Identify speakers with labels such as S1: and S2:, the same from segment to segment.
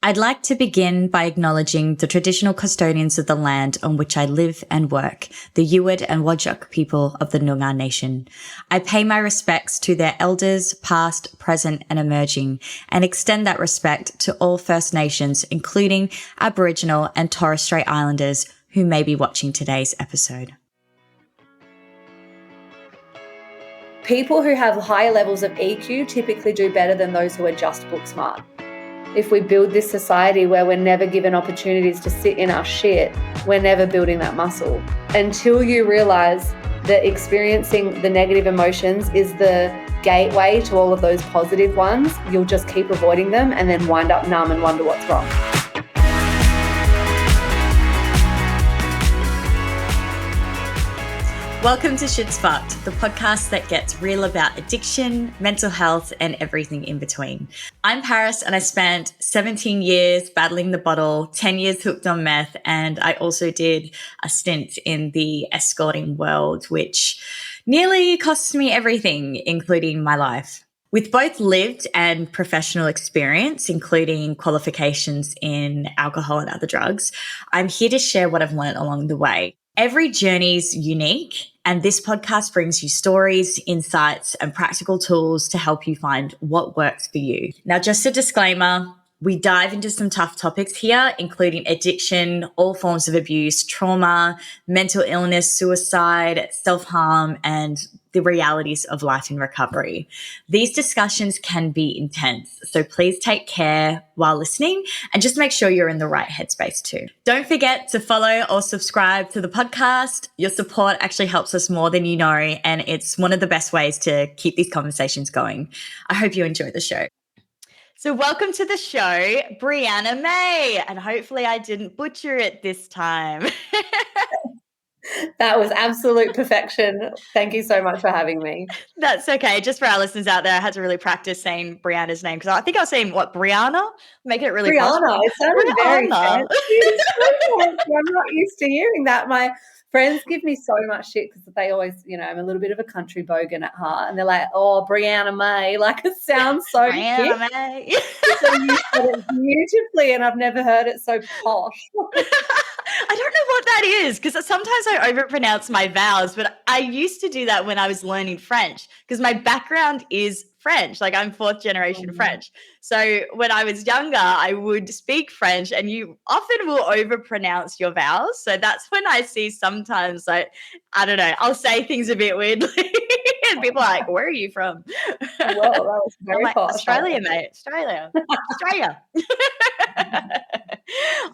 S1: I'd like to begin by acknowledging the traditional custodians of the land on which I live and work, the Yuwut and Whadjuk people of the Noongar Nation. I pay my respects to their elders, past, present and emerging, and extend that respect to all First Nations, including Aboriginal and Torres Strait Islanders who may be watching today's episode.
S2: People who have higher levels of EQ typically do better than those who are just book smart. If we build this society where we're never given opportunities to sit in our shit, we're never building that muscle. Until you realise that experiencing the negative emotions is the gateway to all of those positive ones, you'll just keep avoiding them and then wind up numb and wonder what's wrong.
S1: Welcome to Shit's Fucked, the podcast that gets real about addiction, mental health, and everything in between. I'm Paris, and I spent 17 years battling the bottle, 10 years hooked on meth, and I also did a stint in the escorting world, which nearly cost me everything, including my life. With both lived and professional experience, including qualifications in alcohol and other drugs, I'm here to share what I've learned along the way. Every journey's unique, and this podcast brings you stories, insights, and practical tools to help you find what works for you. Now, just a disclaimer, we dive into some tough topics here, including addiction, all forms of abuse, trauma, mental illness, suicide, self-harm, and the realities of life in recovery. These discussions can be intense, so please take care while listening and just make sure you're in the right headspace too. Don't forget to follow or subscribe to the podcast. Your support actually helps us more than you know, and it's one of the best ways to keep these conversations going. I hope you enjoy the show. So welcome to the show, Breanna May, and hopefully I didn't butcher it this time.
S2: That was absolute perfection. Thank you so much for having me.
S1: That's okay. Just for our listeners out there, I had to really practice saying Brianna's name because I think I was saying, Breanna? Making it really
S2: Breanna. It sounded very fancy. I'm not used to hearing that. My friends give me so much shit because they always, I'm a little bit of a country bogan at heart. And they're like, oh, Breanna May. Like, it sounds so
S1: Breanna May.
S2: So you said it beautifully, and I've never heard it so posh.
S1: I don't know what that is because sometimes I overpronounce my vowels, but I used to do that when I was learning French because my background is French. Like, I'm fourth generation French. So when I was younger, I would speak French and you often will overpronounce your vowels. So that's when I see sometimes, like, I don't know, I'll say things a bit weirdly and people are like, where are you from?
S2: Well, that was very posh.
S1: Australia, mate. Australia.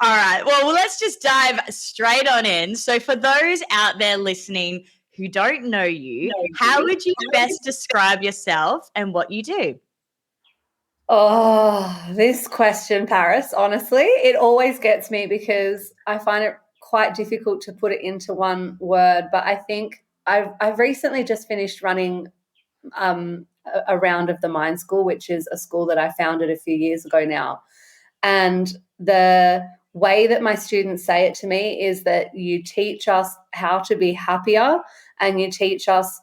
S1: All right. Well, let's just dive straight on in. So for those out there listening who don't know you, how would you best describe yourself and what you do?
S2: Oh, this question, Paris, honestly, it always gets me because I find it quite difficult to put it into one word. But I think I've recently just finished running a round of the Mind School, which is a school that I founded a few years ago now. And the way that my students say it to me is that you teach us how to be happier and you teach us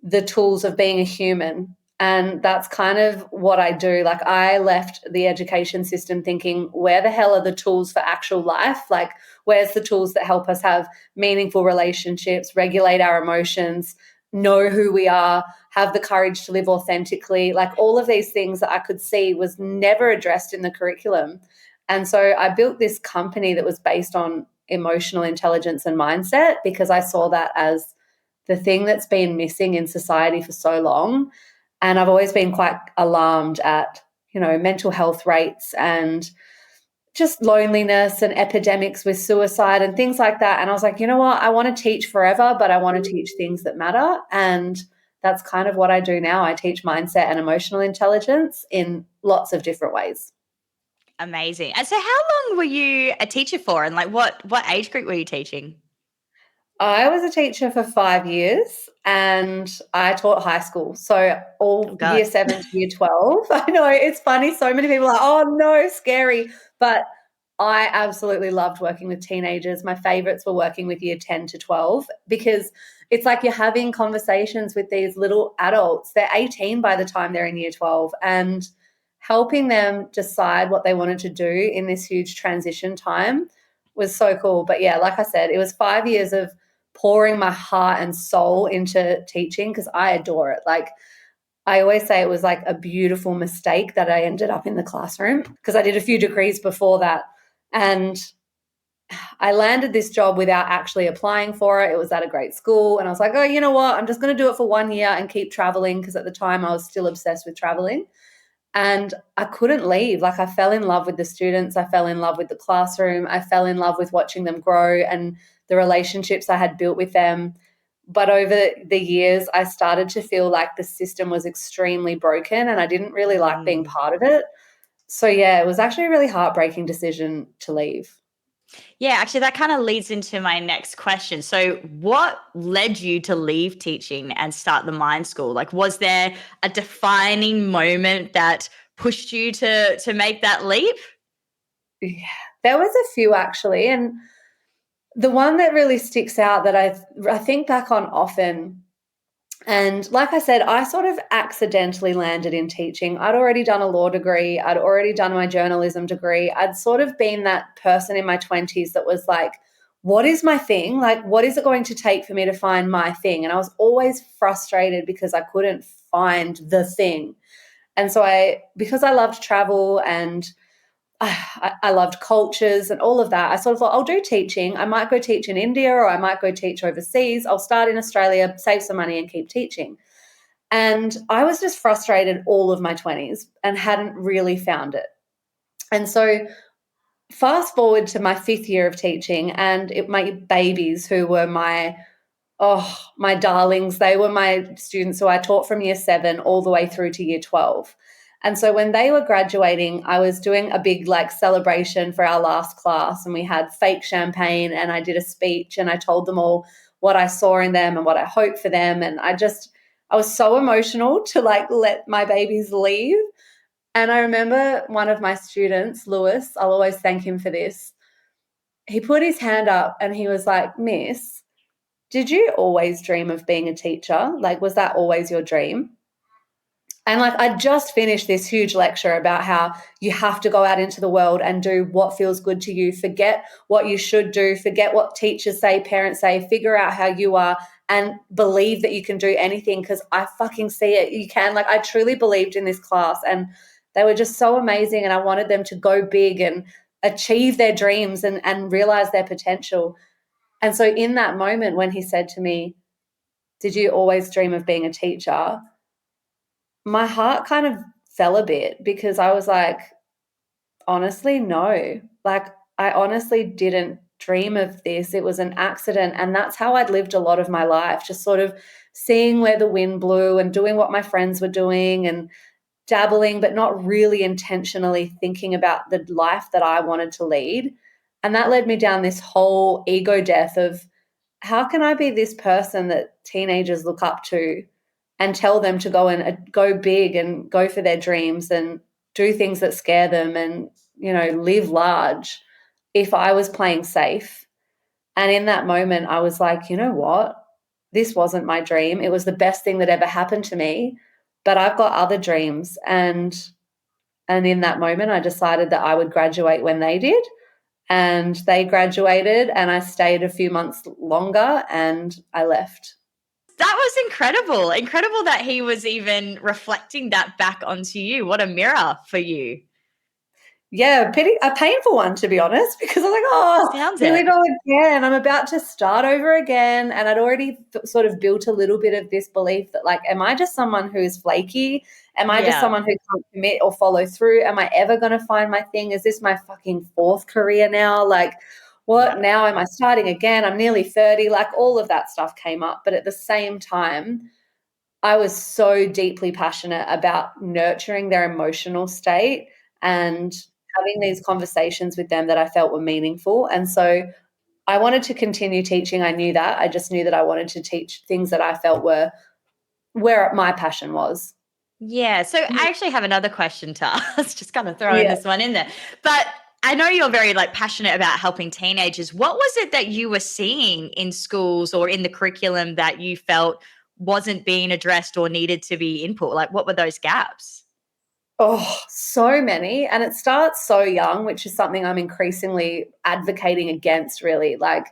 S2: the tools of being a human. And that's kind of what I do. Like, I left the education system thinking, where the hell are the tools for actual life? Like, where's the tools that help us have meaningful relationships, regulate our emotions, know who we are, have the courage to live authentically? Like, all of these things that I could see was never addressed in the curriculum. And so I built this company that was based on emotional intelligence and mindset because I saw that as the thing that's been missing in society for so long. And I've always been quite alarmed at, mental health rates and just loneliness and epidemics with suicide and things like that. And I was like, you know what? I want to teach forever, but I want to teach things that matter. And that's kind of what I do now. I teach mindset and emotional intelligence in lots of different ways.
S1: Amazing. And so how long were you a teacher for, and like what age group were you teaching?
S2: I was a teacher for 5 years and I taught high school. So all year 7 to year 12. I know, it's funny. So many people are like, oh no, scary. But I absolutely loved working with teenagers. My favorites were working with year 10 to 12 because it's like you're having conversations with these little adults. They're 18 by the time they're in year 12. And helping them decide what they wanted to do in this huge transition time was so cool. But yeah, like I said, it was 5 years of pouring my heart and soul into teaching because I adore it. Like, I always say it was like a beautiful mistake that I ended up in the classroom because I did a few degrees before that. And I landed this job without actually applying for it. It was at a great school. And I was like, oh, you know what? I'm just going to do it for 1 year and keep traveling because at the time I was still obsessed with traveling. And I couldn't leave. Like, I fell in love with the students. I fell in love with the classroom. I fell in love with watching them grow and the relationships I had built with them. But over the years, I started to feel like the system was extremely broken and I didn't really like being part of it. So, yeah, it was actually a really heartbreaking decision to leave.
S1: Yeah, actually, that kind of leads into my next question. So, what led you to leave teaching and start the Mind School? Like, was there a defining moment that pushed you to make that leap?
S2: Yeah, there was a few actually. And the one that really sticks out that I think back on often, and like I said, I sort of accidentally landed in teaching. I'd already done a law degree. I'd already done my journalism degree. I'd sort of been that person in my 20s that was like, what is my thing? Like, what is it going to take for me to find my thing? And I was always frustrated because I couldn't find the thing. And so because I loved travel and I loved cultures and all of that, I sort of thought, I'll do teaching. I might go teach in India or I might go teach overseas. I'll start in Australia, save some money and keep teaching. And I was just frustrated all of my 20s and hadn't really found it. And so fast forward to my 5th year of teaching and my babies who were my darlings. They were my students who I taught from year 7 all the way through to year 12. And so when they were graduating, I was doing a big like celebration for our last class and we had fake champagne and I did a speech and I told them all what I saw in them and what I hoped for them. And I was so emotional to like let my babies leave. And I remember one of my students, Lewis, I'll always thank him for this. He put his hand up and he was like, Miss, did you always dream of being a teacher? Like, was that always your dream? And like, I just finished this huge lecture about how you have to go out into the world and do what feels good to you. Forget what you should do. Forget what teachers say, parents say. Figure out how you are and believe that you can do anything because I fucking see it. You can. Like, I truly believed in this class and they were just so amazing. And I wanted them to go big and achieve their dreams and realize their potential. And so in that moment when he said to me, did you always dream of being a teacher? My heart kind of fell a bit because I was like, honestly, no. Like, I honestly didn't dream of this. It was an accident. And that's how I'd lived a lot of my life, just sort of seeing where the wind blew and doing what my friends were doing and dabbling, but not really intentionally thinking about the life that I wanted to lead. And that led me down this whole ego death of how can I be this person that teenagers look up to and tell them to go and go big and go for their dreams and do things that scare them and, live large if I was playing safe. And in that moment, I was like, you know what? This wasn't my dream. It was the best thing that ever happened to me, but I've got other dreams. And in that moment, I decided that I would graduate when they did. And they graduated and I stayed a few months longer and I left.
S1: That was incredible. Incredible that he was even reflecting that back onto you. What a mirror for you.
S2: Yeah, a painful one, to be honest, because I was like, oh,
S1: Sounds
S2: here we
S1: it.
S2: go again. I'm about to start over again. And I'd already sort of built a little bit of this belief that, like, am I just someone who's flaky? Am I just
S1: Yeah.
S2: someone who can't commit or follow through? Am I ever going to find my thing? Is this my fucking 4th career now? Like, what now? Am I starting again? I'm nearly 30. Like, all of that stuff came up. But at the same time, I was so deeply passionate about nurturing their emotional state and having these conversations with them that I felt were meaningful. And so I wanted to continue teaching. I knew that. I just knew that I wanted to teach things that I felt were where my passion was.
S1: Yeah. So I actually have another question to ask, just kind of throwing
S2: Yeah.
S1: this one in there. But I know you're very passionate about helping teenagers. What was it that you were seeing in schools or in the curriculum that you felt wasn't being addressed or needed to be input? Like, what were those gaps?
S2: Oh, so many. And it starts so young, which is something I'm increasingly advocating against, really. Like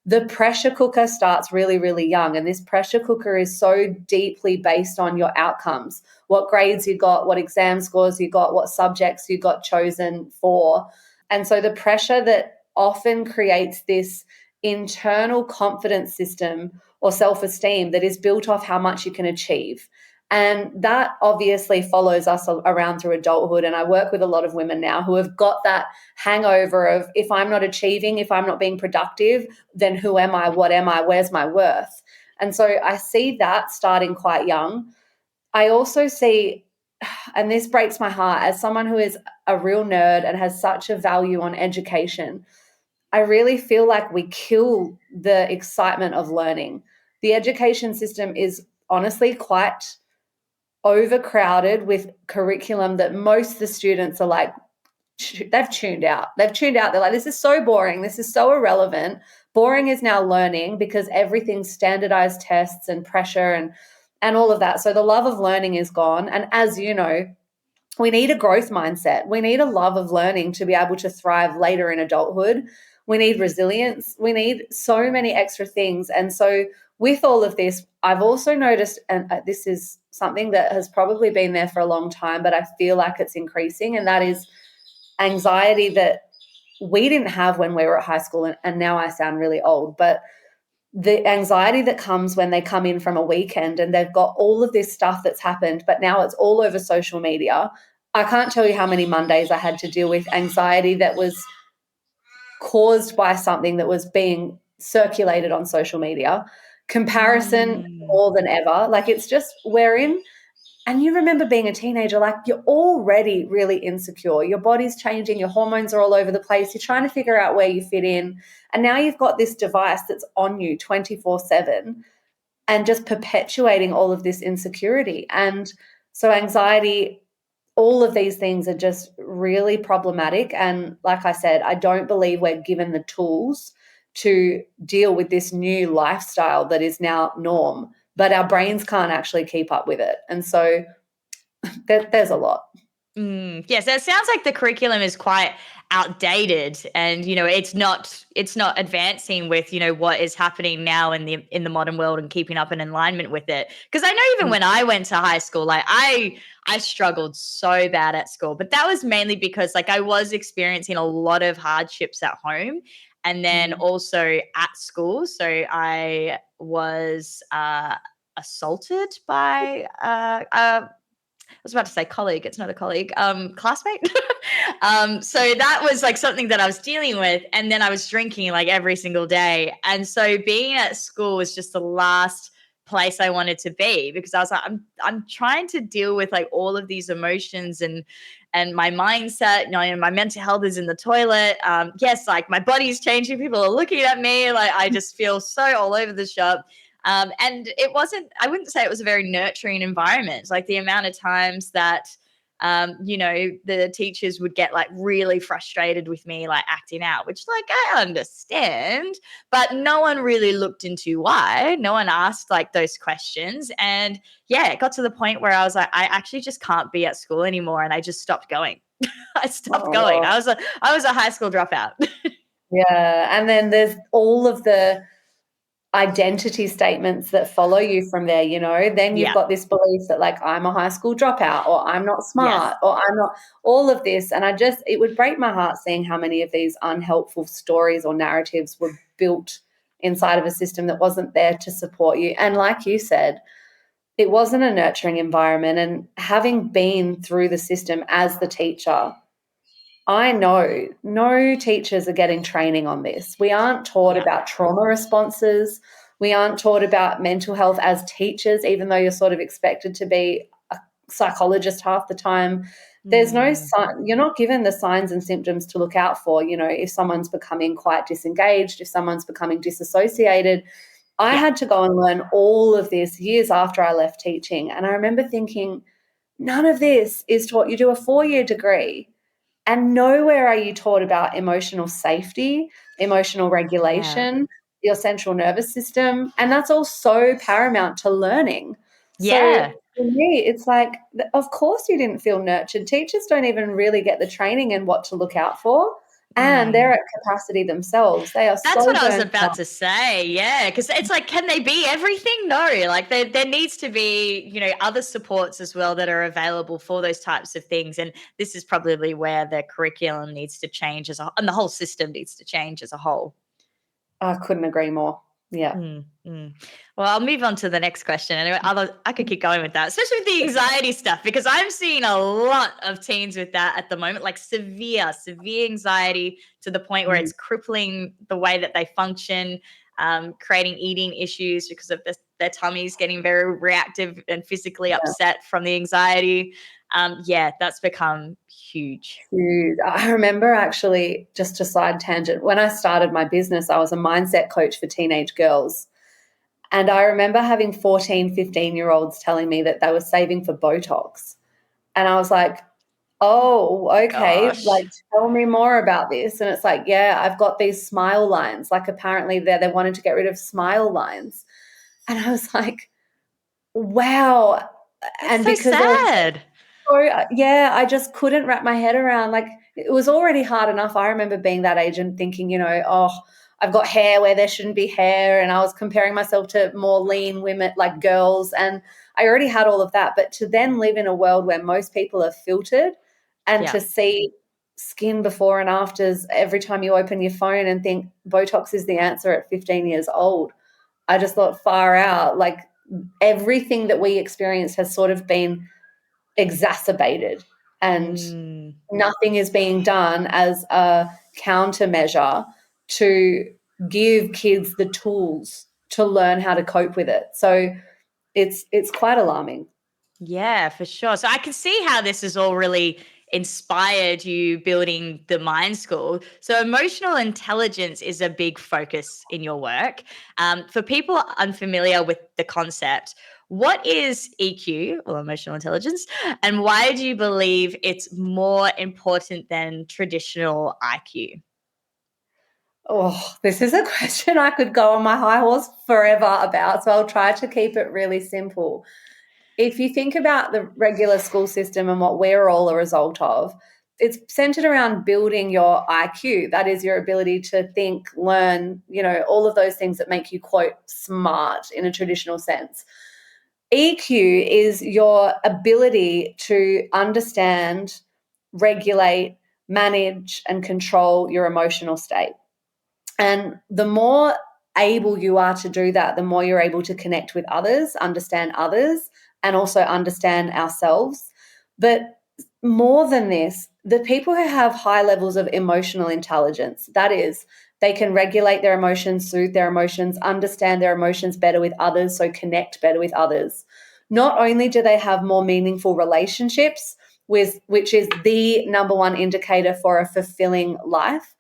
S2: the pressure cooker starts really, really young. And this pressure cooker is so deeply based on your outcomes, what grades you got, what exam scores you got, what subjects you got chosen for. And so the pressure that often creates this internal confidence system or self esteem that is built off how much you can achieve. And that obviously follows us around through adulthood. And I work with a lot of women now who have got that hangover of, if I'm not achieving, if I'm not being productive, then who am I? What am I? Where's my worth? And so I see that starting quite young. I also see, and this breaks my heart, as someone who is a real nerd and has such a value on education, I really feel like we kill the excitement of learning. The education system is honestly quite overcrowded with curriculum that most of the students are like, they've tuned out. They've tuned out. They're like, this is so boring. This is so irrelevant. Boring is now learning because everything's standardized tests and pressure and all of that. So the love of learning is gone. And as you know, we need a growth mindset. We need a love of learning to be able to thrive later in adulthood. We need resilience. We need so many extra things. And so, with all of this, I've also noticed, and this is something that has probably been there for a long time, but I feel like it's increasing, and that is anxiety that we didn't have when we were at high school. And now I sound really old, but the anxiety that comes when they come in from a weekend and they've got all of this stuff that's happened, but now it's all over social media. I can't tell you how many Mondays I had to deal with anxiety that was caused by something that was being circulated on social media. Comparison
S1: Mm.
S2: more than ever. Like it's just, we're in, and you remember being a teenager, like you're already really insecure. Your body's changing, your hormones are all over the place. You're trying to figure out where you fit in. And now you've got this device that's on you 24/7 and just perpetuating all of this insecurity. And so, anxiety, all of these things are just really problematic. And like I said, I don't believe we're given the tools to deal with this new lifestyle that is now norm, but our brains can't actually keep up with it. And so there's a lot.
S1: Yes, it sounds like the curriculum is quite outdated, and it's not advancing with what is happening now in the modern world and keeping up in alignment with it. Because I know even when I went to high school, like I struggled so bad at school, but that was mainly because like I was experiencing a lot of hardships at home, and then also at school. So I was assaulted by I was about to say colleague. It's not a colleague. Classmate. So that was like something that I was dealing with, and then I was drinking like every single day, and so being at school was just the last place I wanted to be, because I was like, I'm trying to deal with like all of these emotions and my mindset. My mental health is in the toilet. Yes, like my body's changing. People are looking at me. Like I just feel so all over the shop. And it wasn't, I wouldn't say it was a very nurturing environment. Like the amount of times that, the teachers would get like really frustrated with me, like acting out, which like I understand, but no one really looked into why. No one asked like those questions. And yeah, it got to the point where I was like, I actually just can't be at school anymore. And I just stopped going. I stopped going.
S2: Oh,
S1: I was a high school dropout.
S2: yeah. And then there's all of the identity statements that follow you from there, then you've
S1: Yeah.
S2: got this belief that like I'm a high school dropout, or I'm not
S1: Yes.
S2: smart, or I'm not, all of this. And it would break my heart seeing how many of these unhelpful stories or narratives were built inside of a system that wasn't there to support you. And like you said, it wasn't a nurturing environment. And having been through the system as the teacher, I know no teachers are getting training on this. We aren't taught
S1: Yeah.
S2: about trauma responses. We aren't taught about mental health as teachers, even though you're sort of expected to be a psychologist half the time. There's no
S1: Mm.
S2: sign, you're not given the signs and symptoms to look out for. If someone's becoming quite disengaged, if someone's becoming disassociated. I
S1: Yeah.
S2: had to go and learn all of this years after I left teaching. And I remember thinking, none of this is taught. You do a 4-year degree and nowhere are you taught about emotional safety, emotional
S1: Yeah.
S2: regulation, your central nervous system. And that's all so paramount to learning. So
S1: Yeah.
S2: For me, it's like, of course you didn't feel nurtured. Teachers don't even really get the training and what to look out for, and they're
S1: Mm.
S2: at capacity themselves. They are
S1: That's
S2: so
S1: what I was
S2: burnt
S1: about
S2: out.
S1: to say. Yeah. Because it's like, can they be everything? No. Like, there needs to be, other supports as well that are available for those types of things. And this is probably where the curriculum needs to change and the whole system needs to change as a whole.
S2: I couldn't agree more. Yeah.
S1: Mm, mm. Well, I'll move on to the next question. And I could keep going with that, especially with the anxiety stuff, because I'm seeing a lot of teens with that at the moment, like severe anxiety to the point where
S2: Mm,
S1: it's crippling the way that they function, creating eating issues because of their tummies getting very reactive and physically
S2: yeah.
S1: upset from the anxiety. Yeah, that's become huge.
S2: Huge. I remember, actually, just a side tangent, when I started my business, I was a mindset coach for teenage girls. And I remember having 14, 15-year-olds telling me that they were saving for Botox. And I was like, oh, okay, like,
S1: Gosh.
S2: tell me more about this. And it's like, yeah, I've got these smile lines. Like, apparently they wanted to get rid of smile lines. And I was like, wow.
S1: That's
S2: And
S1: so
S2: because there was
S1: sad.
S2: so, yeah, I just couldn't wrap my head around, like, it was already hard enough. I remember being that age and thinking, oh, I've got hair where there shouldn't be hair, and I was comparing myself to more lean women, like girls, and I already had all of that. But to then live in a world where most people are filtered, and
S1: Yeah.
S2: to see skin before and afters every time you open your phone and think Botox is the answer at 15 years old, I just thought, far out. Like, everything that we experienced has sort of been exacerbated, and
S1: Mm.
S2: nothing is being done as a countermeasure to give kids the tools to learn how to cope with it. So it's quite alarming.
S1: Yeah, for sure. So I can see how this has all really inspired you building the Mind School. So emotional intelligence is a big focus in your work. For people unfamiliar with the concept, what is EQ or emotional intelligence, and why do you believe it's more important than traditional IQ?
S2: Oh, this is a question I could go on my high horse forever about. So I'll try to keep it really simple. If you think about the regular school system and what we're all a result of, it's centered around building your IQ. That is your ability to think, learn, all of those things that make you, quote, smart in a traditional sense. EQ is your ability to understand, regulate, manage, and control your emotional state. And the more able you are to do that, the more you're able to connect with others, and also understand ourselves. But more than this, the people who have high levels of emotional intelligence, that is, they can regulate their emotions, soothe their emotions, understand their emotions better with others, so connect better with others. Not only do they have more meaningful relationships, which is the number one indicator for a fulfilling life,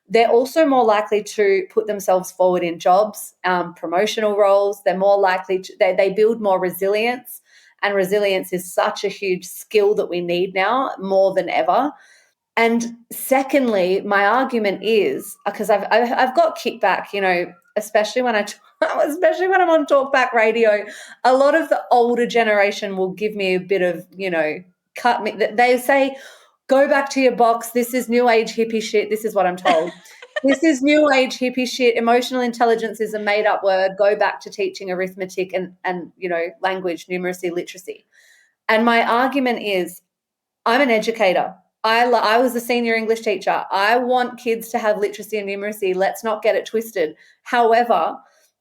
S2: they're also more likely to put themselves forward in jobs, promotional roles. They're more likely to, they build more resilience. And resilience is such a huge skill that we need now more than ever. And secondly, my argument is, because I've got kickback, especially when especially when I'm on talkback radio, a lot of the older generation will give me a bit of, cut me. They say, go back to your box. This is new age hippie shit. This is what I'm told. This is new age hippie shit. Emotional intelligence is a made up word. Go back to teaching arithmetic and language, numeracy, literacy. And my argument is, I'm an educator. I was a senior English teacher. I want kids to have literacy and numeracy. Let's not get it twisted. However,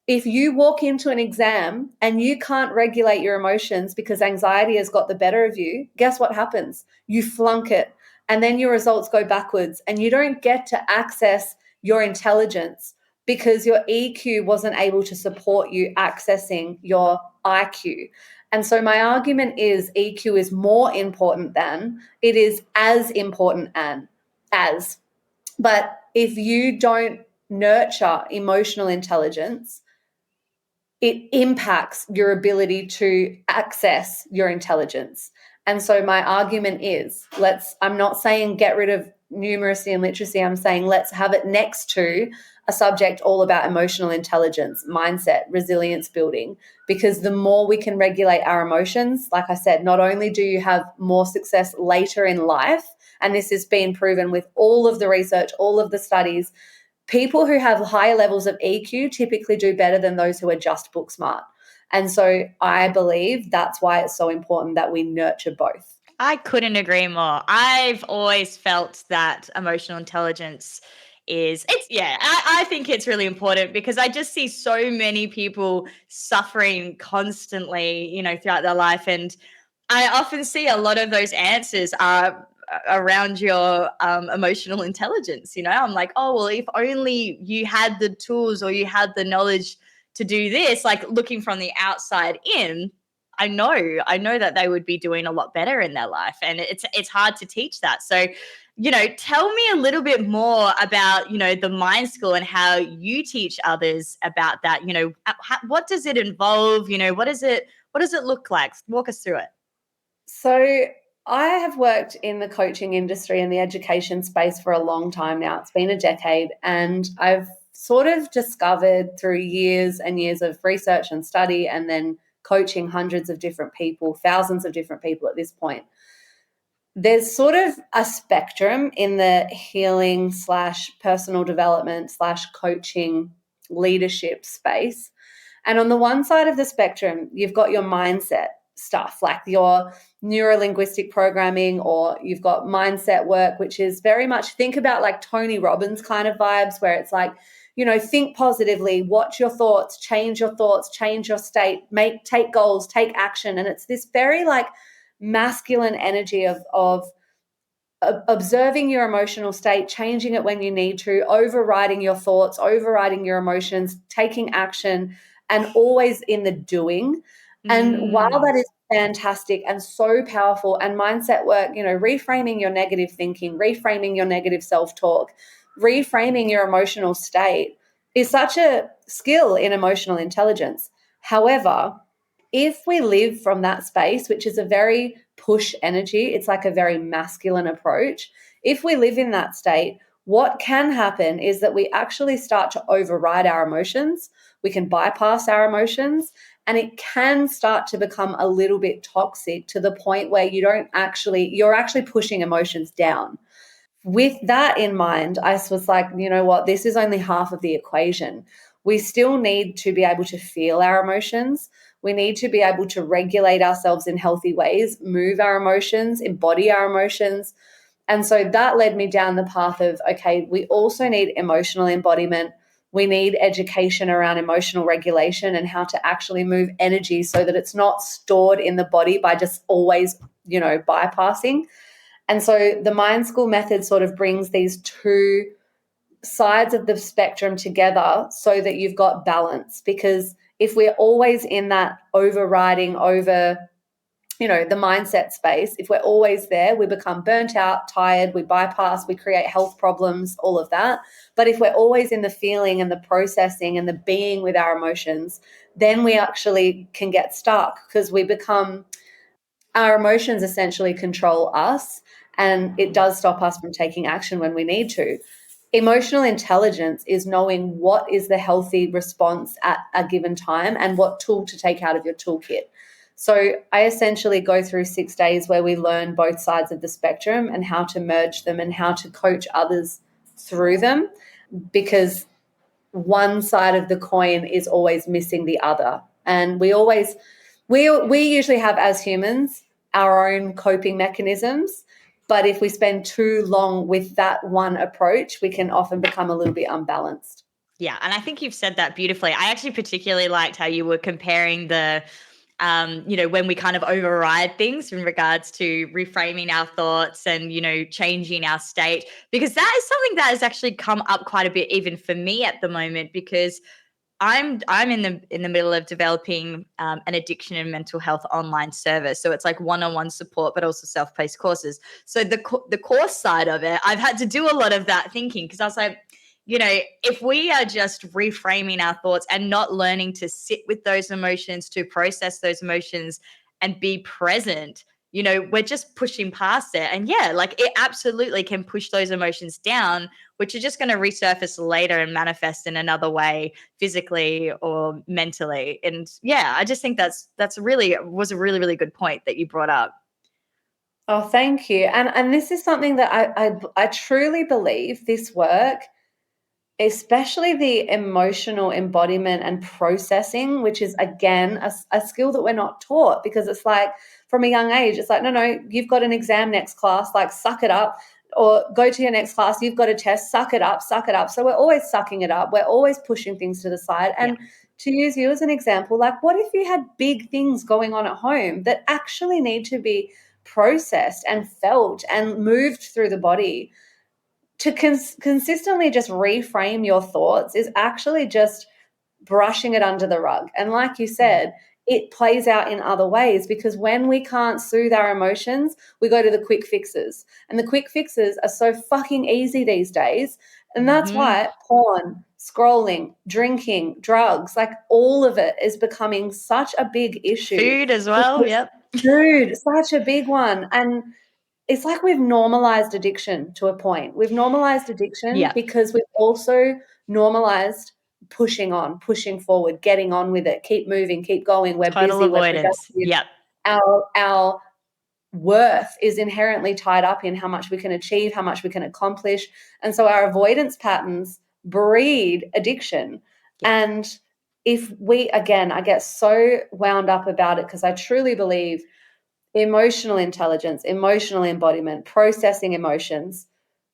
S2: if you walk into an exam and you can't regulate your emotions because anxiety has got the better of you, guess what happens? You flunk it. And then your results go backwards and you don't get to access your intelligence because your EQ wasn't able to support you accessing your IQ. And so my argument is EQ is more important than, it is as important as. But if you don't nurture emotional intelligence, it impacts your ability to access your intelligence. And so my argument is, I'm not saying get rid of numeracy and literacy, I'm saying let's have it next to a subject all about emotional intelligence, mindset, resilience building, because the more we can regulate our emotions, like I said, not only do you have more success later in life, and this has been proven with all of the research, all of the studies, people who have higher levels of EQ typically do better than those who are just book smart. And so I believe that's why it's so important that we nurture both.
S1: I couldn't agree more. I've always felt that emotional intelligence I think it's really important because I just see so many people suffering constantly, throughout their life. And I often see a lot of those answers are around your emotional intelligence. I'm like, oh, well, if only you had the tools or you had the knowledge to do this, like looking from the outside in, I know that they would be doing a lot better in their life, and it's hard to teach that. So, tell me a little bit more about, the mind school and how you teach others about that. What does it involve? What does it look like? Walk us through it.
S2: So I have worked in the coaching industry and the education space for a long time now. It's been a decade, and I've sort of discovered through years and years of research and study and then coaching hundreds of different people, thousands of different people at this point. There's sort of a spectrum in the healing / personal development / coaching leadership space. And on the one side of the spectrum, you've got your mindset stuff, like your neuro-linguistic programming, or you've got mindset work, which is very much, think about like Tony Robbins kind of vibes, where it's like, think positively, watch your thoughts, change your state, take goals, take action. And it's this very like masculine energy of observing your emotional state, changing it when you need to, overriding your thoughts, overriding your emotions, taking action, and always in the doing. And while that is fantastic and so powerful, and mindset work, reframing your negative thinking, reframing your negative self-talk, reframing your emotional state is such a skill in emotional intelligence. However, if we live from that space, which is a very push energy, it's like a very masculine approach. If we live in that state, what can happen is that we actually start to override our emotions. We can bypass our emotions, and it can start to become a little bit toxic to the point where you're actually pushing emotions down. With that in mind, I was like, you know what, this is only half of the equation. We still need to be able to feel our emotions. We need to be able to regulate ourselves in healthy ways, move our emotions, embody our emotions. And so that led me down the path of, okay, we also need emotional embodiment. We need education around emotional regulation and how to actually move energy so that it's not stored in the body by just always, bypassing. And so the Mind School method sort of brings these two sides of the spectrum together so that you've got balance. Because if we're always in that overriding over, the mindset space, if we're always there, we become burnt out, tired, we bypass, we create health problems, all of that. But if we're always in the feeling and the processing and the being with our emotions, then we actually can get stuck because our emotions essentially control us, and it does stop us from taking action when we need to. Emotional intelligence is knowing what is the healthy response at a given time and what tool to take out of your toolkit. So I essentially go through 6 days where we learn both sides of the spectrum and how to merge them and how to coach others through them, because one side of the coin is always missing the other. And we usually have, as humans, our own coping mechanisms. But if we spend too long with that one approach, we can often become a little bit unbalanced.
S1: Yeah, and I think you've said that beautifully. I actually particularly liked how you were comparing when we kind of override things in regards to reframing our thoughts and, changing our state, because that is something that has actually come up quite a bit, even for me at the moment, because I'm in the middle of developing an addiction and mental health online service. So it's like one-on-one support, but also self-paced courses. So the course side of it, I've had to do a lot of that thinking, because I was like, if we are just reframing our thoughts and not learning to sit with those emotions, to process those emotions and be present, we're just pushing past it. And yeah, like it absolutely can push those emotions down, which are just going to resurface later and manifest in another way, physically or mentally. And yeah, I just think that's really was a really, really good point that you brought up.
S2: Oh, thank you. And this is something that I truly believe this work, especially the emotional embodiment and processing, which is again a skill that we're not taught, because it's like from a young age, it's like, no, you've got an exam next class, like suck it up, or go to your next class, you've got a test, suck it up, suck it up. So we're always sucking it up. We're always pushing things to the side.
S1: Yeah.
S2: And to use you as an example, like what if you had big things going on at home that actually need to be processed and felt and moved through the body? To consistently just reframe your thoughts is actually just brushing it under the rug. And like you said, it plays out in other ways, because when we can't soothe our emotions, we go to the quick fixes. And the quick fixes are so fucking easy these days. And that's why porn, scrolling, drinking, drugs, like all of it is becoming such a big issue.
S1: Food as well. Yep.
S2: Food, such a big one. And it's like we've normalized addiction to a point. We've normalized addiction because we've also normalized pushing on, pushing forward, getting on with it, keep moving, keep going. We're
S1: Total
S2: busy, we're
S1: avoidance.
S2: productive.
S1: Yep.
S2: Our worth is inherently tied up in how much we can achieve, how much we can accomplish. And so our avoidance patterns breed addiction. And if we, again, I get so wound up about it because I truly believe emotional intelligence, emotional embodiment, processing emotions,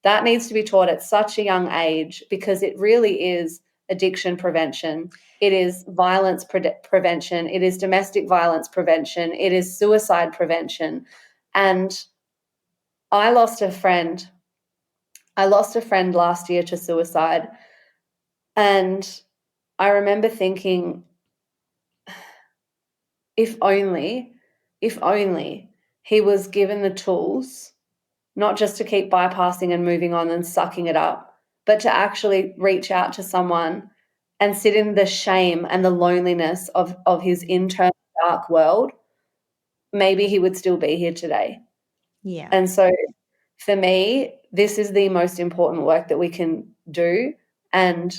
S2: that needs to be taught at such a young age, because it really is addiction prevention. It is violence prevention. It is domestic violence prevention. It is suicide prevention. And I lost a friend. I lost a friend last year to suicide. And I remember thinking, if only he was given the tools, not just to keep bypassing and moving on and sucking it up, but to actually reach out to someone and sit in the shame and the loneliness of his internal dark world, maybe he would still be here today.
S1: Yeah.
S2: And so for me, this is the most important work that we can do and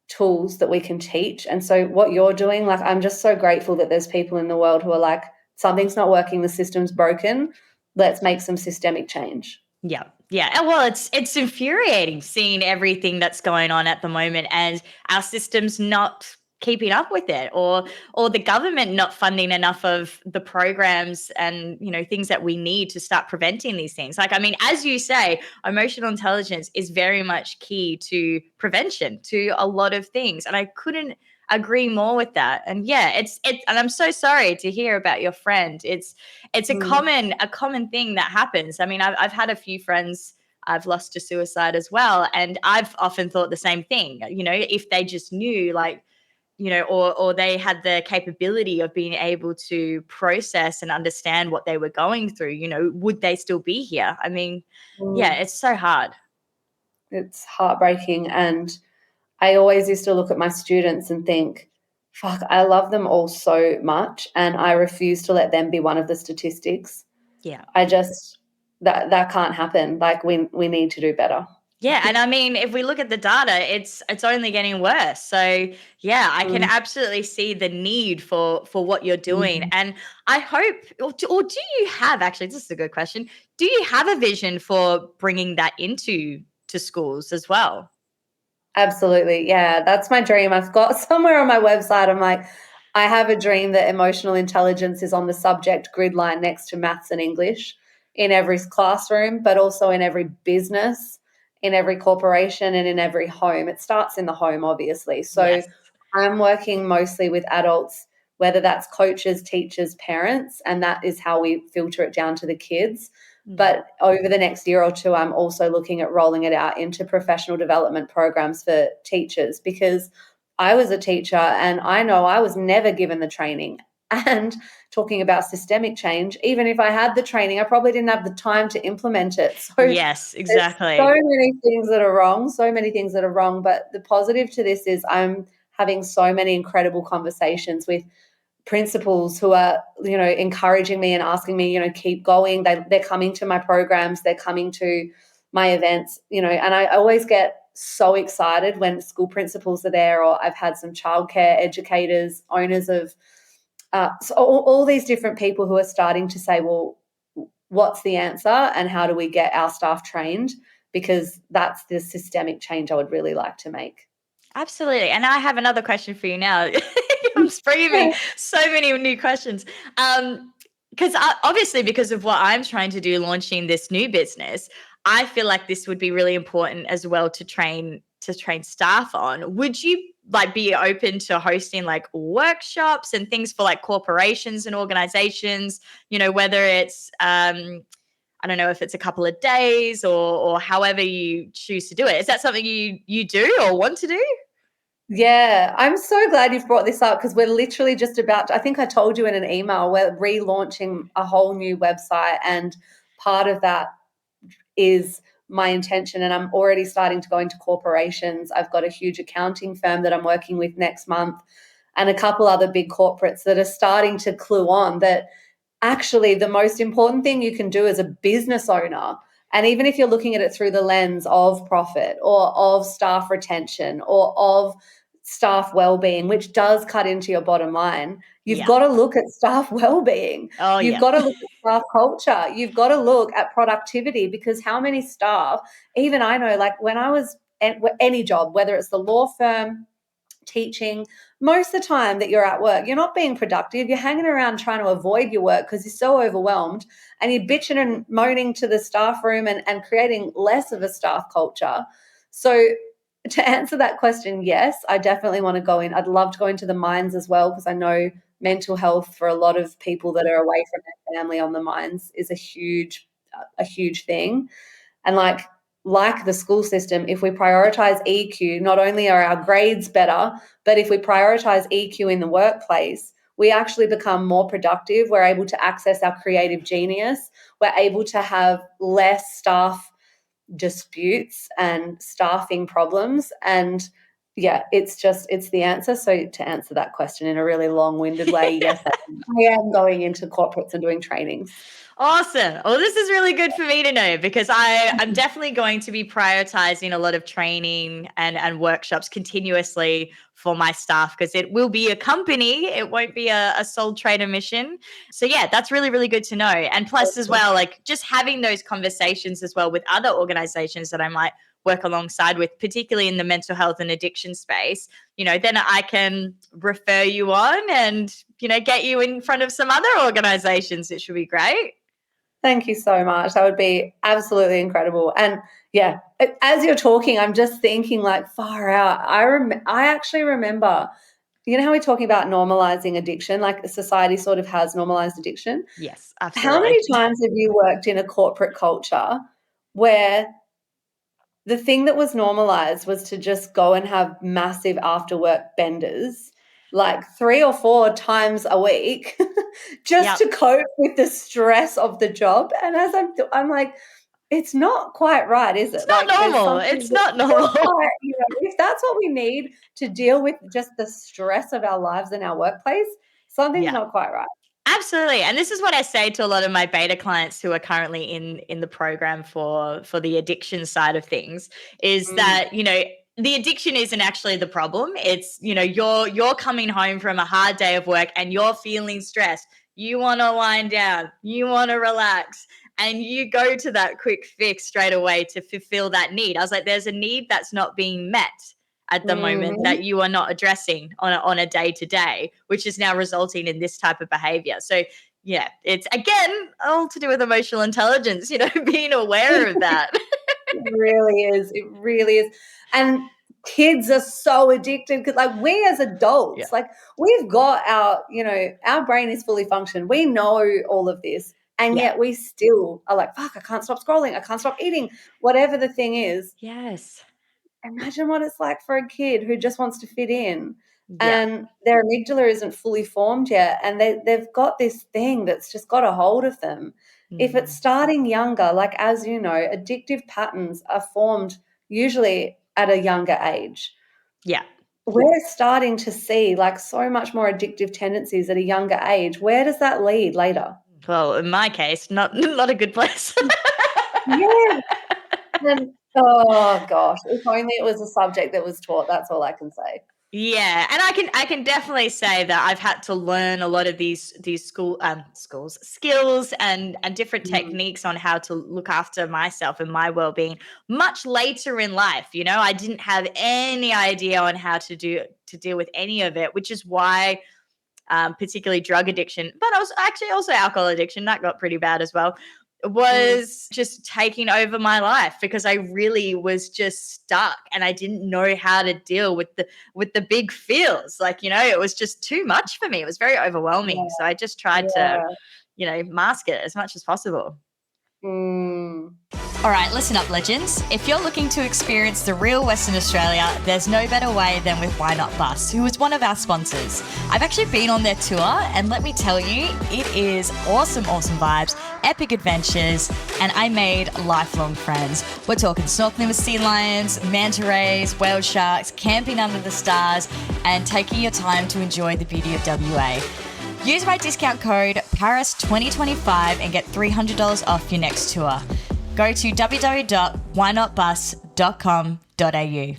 S2: tools that we can teach. And so what you're doing, like, I'm just so grateful that there's people in the world who are like, something's not working, the system's broken, let's make some systemic change.
S1: Yeah. Yeah. And well, it's infuriating seeing everything that's going on at the moment and our systems not keeping up with it, or the government not funding enough of the programs and things that we need to start preventing these things. Like, I mean, as you say, emotional intelligence is very much key to prevention, to a lot of things. And I couldn't agree more with that. And yeah, it's and I'm so sorry to hear about your friend. It's a common thing that happens. I mean, I've had a few friends I've lost to suicide as well, and I've often thought the same thing. If they just knew, like, or they had the capability of being able to process and understand what they were going through, would they still be here? I mean, yeah, it's so hard.
S2: It's heartbreaking. And I always used to look at my students and think, fuck, I love them all so much, and I refuse to let them be one of the statistics.
S1: Yeah.
S2: I just, that can't happen. Like, we need to do better.
S1: Yeah, and I mean, if we look at the data, it's only getting worse. So yeah, I can absolutely see the need for what you're doing, and I hope, or do you have, actually? This is a good question. Do you have a vision for bringing that into schools as well?
S2: Absolutely. Yeah, that's my dream. I've got somewhere on my website, I'm like, I have a dream that emotional intelligence is on the subject grid line next to maths and English in every classroom, but also in every business, in every corporation, and in every home. It starts in the home, obviously. So
S1: Yes.
S2: I'm working mostly with adults, whether that's coaches, teachers, parents, and that is how we filter it down to the kids. But over the next year or two, I'm also looking at rolling it out into professional development programs for teachers, because I was a teacher and I know I was never given the training. And talking about systemic change, even if I had the training, I probably didn't have the time to implement it. So
S1: Yes, exactly.
S2: so many things that are wrong, so many things that are wrong. But the positive to this is I'm having so many incredible conversations with principals who are, encouraging me and asking me, keep going. They're coming to my programs, they're coming to my events, and I always get so excited when school principals are there, or I've had some childcare educators, owners of so all these different people who are starting to say, well, what's the answer and how do we get our staff trained? Because that's the systemic change I would really like to make.
S1: Absolutely. And I have another question for you now. I'm screaming so many new questions. Because obviously, because of what I'm trying to do, launching this new business, I feel like this would be really important as well to train staff on. Would you like be open to hosting like workshops and things for like corporations and organizations? Whether it's I don't know if it's a couple of days or however you choose to do it. Is that something you do or want to do?
S2: Yeah, I'm so glad you've brought this up because we're literally just about to, I think I told you in an email, we're relaunching a whole new website, and part of that is my intention, and I'm already starting to go into corporations. I've got a huge accounting firm that I'm working with next month and a couple other big corporates that are starting to clue on that actually the most important thing you can do as a business owner, and even if you're looking at it through the lens of profit or of staff retention or of staff well-being, which does cut into your bottom line, you've
S1: Yeah.
S2: got to look at staff well-being.
S1: Oh,
S2: You've
S1: yeah.
S2: got to look at staff culture. You've got to look at productivity, because how many staff, even I know, like when I was at any job, whether it's the law firm, teaching, most of the time that you're at work, you're not being productive. You're hanging around trying to avoid your work because you're so overwhelmed, and you're bitching and moaning to the staff room and creating less of a staff culture. So to answer that question, yes, I definitely want to go in. I'd love to go into the mines as well, because I know mental health for a lot of people that are away from their family on the mines is a huge thing. And like the school system, if we prioritize EQ, not only are our grades better, but if we prioritize EQ in the workplace, we actually become more productive. We're able to access our creative genius. We're able to have less staff disputes and staffing problems. And yeah, it's the answer. So to answer that question in a really long-winded way, yes, I am going into corporates and doing trainings.
S1: Awesome. Well, this is really good for me to know, because I'm definitely going to be prioritizing a lot of training and workshops continuously for my staff, because it will be a company. It won't be a sole trader mission. So yeah, that's really, really good to know. And plus as well, like just having those conversations as well with other organizations that I might work alongside with, particularly in the mental health and addiction space, then I can refer you on and, get you in front of some other organizations. It should be great.
S2: Thank you so much. That would be absolutely incredible. And yeah, as you're talking, I'm just thinking like far out. I actually remember, how we're talking about normalizing addiction, like society sort of has normalized addiction.
S1: Yes,
S2: How
S1: absolutely.
S2: many times have you worked in a corporate culture where the thing that was normalized was to just go and have massive after work benders, like 3 or 4 times a week, just to cope with the stress of the job? And as I'm like, it's not quite right, is
S1: It's
S2: it?
S1: not
S2: Like there's
S1: normal.
S2: something
S1: It's
S2: that's
S1: not
S2: not
S1: normal.
S2: quite, if that's what we need to deal with just the stress of our lives in our workplace, something's
S1: Yeah.
S2: not quite right.
S1: Absolutely. And this is what I say to a lot of my beta clients who are currently in the program for the addiction side of things, is
S2: Mm.
S1: that, the addiction isn't actually the problem. It's, you're coming home from a hard day of work and you're feeling stressed. You want to wind down, you want to relax, and you go to that quick fix straight away to fulfill that need. I was like, there's a need that's not being met at the moment
S2: Mhm.
S1: that you are not addressing on a day to day, which is now resulting in this type of behavior. So yeah, it's again all to do with emotional intelligence, being aware of that.
S2: It really is. It really is. And kids are so addicted because, like, we as
S1: Yeah.
S2: adults, like, we've got our brain is fully functioned. We know all of this. And
S1: Yeah.
S2: yet we still are like, fuck, I can't stop scrolling. I can't stop eating, whatever the thing is.
S1: Yes.
S2: Imagine what it's like for a kid who just wants to fit in,
S1: Yeah.
S2: and their amygdala isn't fully formed yet, and they've got this thing that's just got a hold of them. If it's
S1: Mm.
S2: starting younger, like, as you know, addictive patterns are formed usually at a younger age.
S1: Yeah.
S2: we're starting to see like so much more addictive tendencies at a younger age. Where does that lead later?
S1: Well, in my case, not a good place.
S2: Yeah. And oh gosh, if only it was a subject that was taught. That's all I can say.
S1: Yeah, and I can definitely say that I've had to learn a lot of these schools skills and different
S2: Mm,
S1: techniques on how to look after myself and my well-being much later in life. I didn't have any idea on how to deal with any of it, which is why particularly drug addiction, but also alcohol addiction. That got pretty bad as well.
S2: mm,
S1: Was just taking over my life because I really was just stuck and I didn't know how to deal with the big feels. Like, it was just too much for me. It was very overwhelming.
S2: yeah,
S1: So I just tried to,
S2: yeah.
S1: mask it as much as possible.
S2: Mm,
S1: All right, listen up, legends. If you're looking to experience the real Western Australia, there's no better way than with Why Not Bus, who is one of our sponsors. I've actually been on their tour, and let me tell you, it is awesome, awesome vibes, epic adventures, and I made lifelong friends. We're talking snorkeling with sea lions, manta rays, whale sharks, camping under the stars, and taking your time to enjoy the beauty of WA. Use my discount code PARIS2025 and get $300 off your next tour. Go to www.whynotbus.com.au.